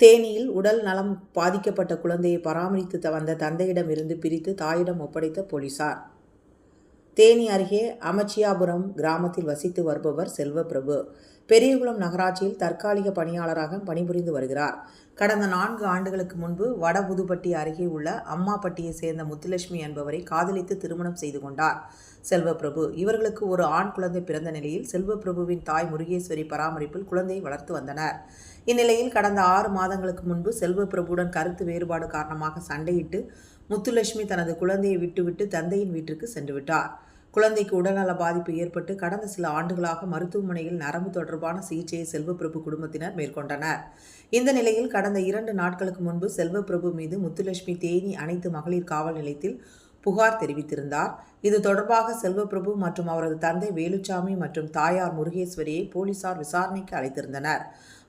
தேனியில் உடல் நலம் பாதிக்கப்பட்ட குழந்தையை பராமரித்து வந்த தந்தையிடமிருந்து பிரித்து தாயிடம் ஒப்படைத்த போலீசார். தேனி அருகே அமச்சியாபுரம் கிராமத்தில் வசித்து வருபவர் செல்வப்பிரபு. பெரியகுளம் நகராட்சியில் தற்காலிக பணியாளராக பணிபுரிந்து வருகிறார். கடந்த 4 ஆண்டுகளுக்கு முன்பு வடபுதுப்பட்டி அருகே உள்ள அம்மாப்பட்டியை சேர்ந்த முத்துலட்சுமி என்பவரை காதலித்து திருமணம் செய்து கொண்டார் செல்வப்பிரபு. இவர்களுக்கு ஒரு ஆண் குழந்தை பிறந்த நிலையில் செல்வப்பிரபுவின் தாய் முருகேஸ்வரி பராமரிப்பில் குழந்தையை வளர்த்து வந்தனர். இந்நிலையில் கடந்த 6 மாதங்களுக்கு முன்பு செல்வப்பிரபுடன் கருத்து வேறுபாடு காரணமாக சண்டையிட்டு முத்துலட்சுமி தனது குழந்தையை விட்டுவிட்டு தந்தையின் வீட்டிற்கு சென்று விட்டார். குழந்தைக்கு உடல்நல பாதிப்பு ஏற்பட்டு கடந்த சில ஆண்டுகளாக மருத்துவமனையில் நரம்பு தொடர்பான சிகிச்சையை செல்வப்பிரபு குடும்பத்தினர் மேற்கொண்டனர். இந்த நிலையில் கடந்த 2 நாட்களுக்கு முன்பு செல்வப்பிரபு மீது முத்துலட்சுமி தேனி அனைத்து மகளிர் காவல் நிலையத்தில் புகார் தெரிவித்திருந்தார். இது தொடர்பாக செல்வப்பிரபு மற்றும் அவரது தந்தை வேலுச்சாமி மற்றும் தாயார் முருகேஸ்வரியை போலீசார் விசாரணைக்கு அழைத்திருந்தனர்.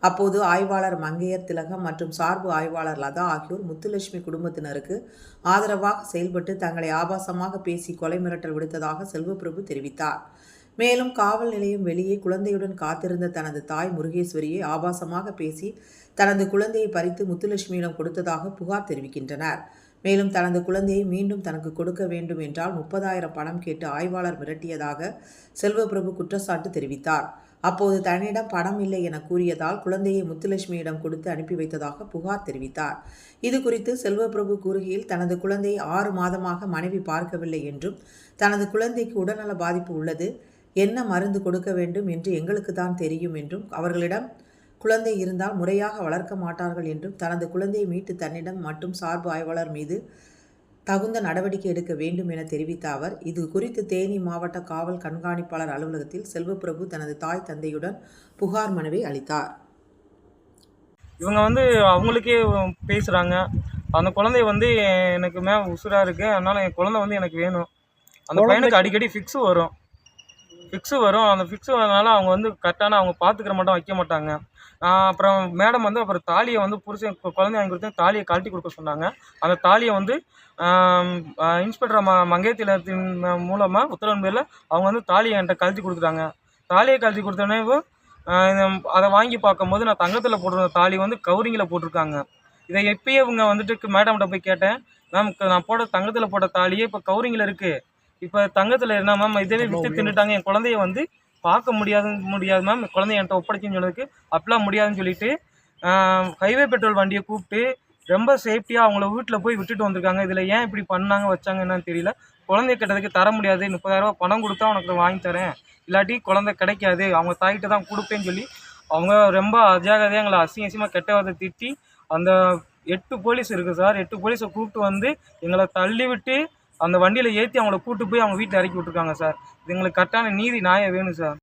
அப்போது ஆய்வாளர் மங்கையர் திலகம் மற்றும் சார்பு ஆய்வாளர் லதா ஆகியோர் முத்துலட்சுமி குடும்பத்தினருக்கு ஆதரவாக செயல்பட்டு தங்களை ஆபாசமாக பேசி கொலை மிரட்டல் விடுத்ததாக செல்வப்பிரபு தெரிவித்தார். மேலும் காவல் நிலையம் வெளியே குழந்தையுடன் காத்திருந்த தனது தாய் முருகேஸ்வரியை ஆபாசமாக பேசி தனது குழந்தையை பறித்து முத்துலட்சுமியிடம் கொடுத்ததாக புகார் தெரிவிக்கின்றனர். மேலும் தனது குழந்தையை மீண்டும் தனக்கு கொடுக்க வேண்டும் என்றால் 30,000 பணம் கேட்டு ஆய்வாளர் மிரட்டியதாக செல்வப்பிரபு குற்றச்சாட்டு தெரிவித்தார். அப்போது தன்னிடம் பணம் இல்லை என கூறியதால் குழந்தையை முத்துலட்சுமியிடம் கொடுத்து அனுப்பி வைத்ததாக புகார் தெரிவித்தார். இது குறித்து செல்வப்பிரபு கூறுகையில் தனது குழந்தையை 6 மாதமாக மனைவி பார்க்கவில்லை என்றும் தனது குழந்தைக்கு உடல்நல பாதிப்பு உள்ளது, என்ன மருந்து கொடுக்க வேண்டும் என்று எங்களுக்கு தான் தெரியும் என்றும் அவர்களிடம் குழந்தை இருந்தால் முறையாக வளர்க்க மாட்டார்கள் என்றும் தனது குழந்தையை மீட்டு தன்னிடம் மட்டும் சார்பு ஆய்வாளர் மீது தகுந்த நடவடிக்கை எடுக்க வேண்டும் என தெரிவித்த அவர், இது குறித்து தேனி மாவட்ட காவல் கண்காணிப்பாளர் அலுவலகத்தில் செல்வப்பிரபு தனது தாய் தந்தையுடன் புகார் மனுவை அளித்தார். இவங்க அவங்களுக்கே பேசுகிறாங்க. அந்த குழந்தை எனக்கு உசுரா இருக்குது, அதனால் என் குழந்தை எனக்கு வேணும். அந்த பையனுக்கு அடிக்கடி ஃபிக்ஸு வரும். அந்த ஃபிக்ஸு வரனால அவங்க கரெக்டான அவங்க பார்த்துக்கிற மட்டும் வைக்க மாட்டாங்க. அப்புறம் மேடம் அப்புறம் தாலியை புருஷன் குழந்தை வாங்கி கொடுத்து தாலியை கழட்டி கொடுக்க சொன்னாங்க. அந்த தாலியை இன்ஸ்பெக்டர் மங்கையத்திலத்தின் மூலமாக உத்தரவின் பேரில் அவங்க தாலியை என்கிட்ட கழட்டி கொடுத்துட்டாங்க. தாலியை கழட்டி கொடுத்தோடனே அதை வாங்கி பார்க்கும்போது நான் தங்கத்தில் போட்டிருந்த தாலி கவரிங்கில் போட்டிருக்காங்க. இதை எப்பயே இவங்க மேடம்கிட்ட போய் கேட்டேன், மேம் நான் தங்கத்தில் போட்ட தாலியே இப்போ கவரிங்கில் இருக்குது, இப்போ தங்கத்தில் என்ன மேம் இதவே விட்டு தின்னுட்டாங்க, என் குழந்தைய பார்க்க முடியாது மேம், குழந்தைய என்கிட்ட ஒப்படைக்குன்னு சொன்னதுக்கு அப்படிலாம் முடியாதுன்னு சொல்லிட்டு ஹைவே பெட்ரோல் வண்டியை கூப்பிட்டு ரொம்ப சேஃப்டியாக அவங்கள வீட்டில் போய் விட்டுட்டு வந்திருக்காங்க. இதில் ஏன் இப்படி பண்ணாங்க வச்சாங்க என்னன்னு தெரியல. குழந்தைய கேட்டதுக்கு தர முடியாது, 30,000 பணம் கொடுத்தா உனக்கு வாங்கி தரேன், இல்லாட்டி குழந்தை கிடைக்காது, அவங்க தாய்கிட்ட தான் கொடுப்பேன்னு சொல்லி அவங்க ரொம்ப அஜாகதையாக எங்களை அசிங்கமாக கெட்ட வார்த்தை திட்டி அந்த 8 போலீஸ் இருக்குது சார், 8 போலீஸை கூப்பிட்டு எங்களை தள்ளி விட்டு அந்த வண்டியில் ஏற்றி அவங்கள கூப்பிட்டு போய் அவங்க வீட்டில் இறக்கி விட்ருக்காங்க சார். இது எங்களுக்கு கரெக்டான நீதி நியாயம் வேணும் சார்.